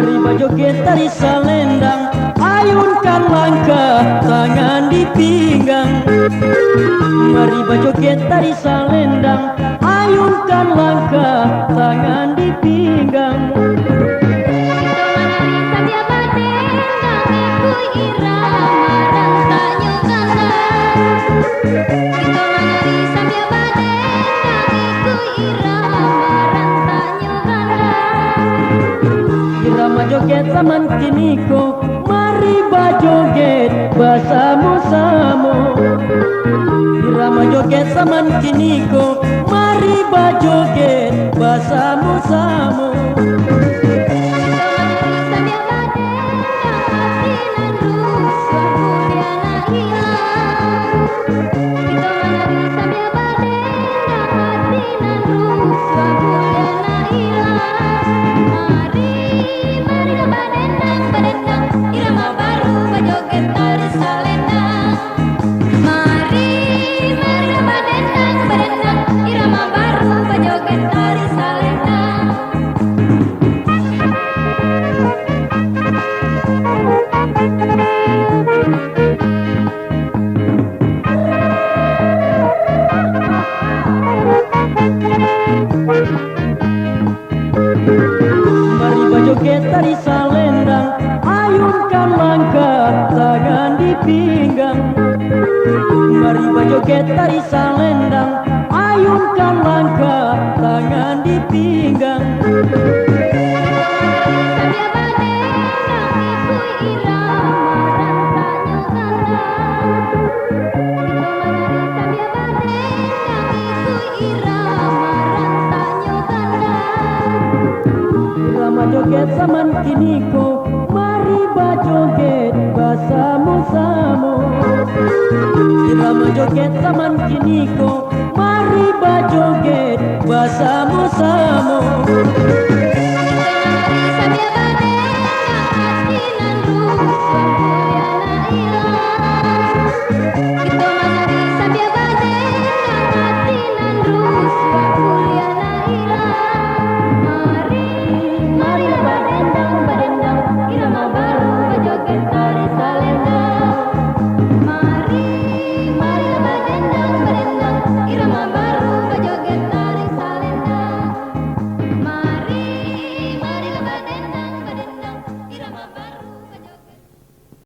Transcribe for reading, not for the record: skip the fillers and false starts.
Mari bajoget tari salendang, ayunkan langkah tangan di pinggang. Mari bajoget tari salendang, ayunkan langkah tangan di pinggang. Irama joget zaman kini ko, mari bajoget bersama-sama. Irama joget zaman kini ko, mari bajoget bersama-sama. Mari bajoget tari salendang, ayunkan langkah tangan di pinggang. Mari bajoget tari salendang, ayunkan langkah tangan di pinggang. Irama joget zaman kini ko, mari bajoget bersama-sama. Irama joget zaman kini ko, mari bajoget bersama-sama.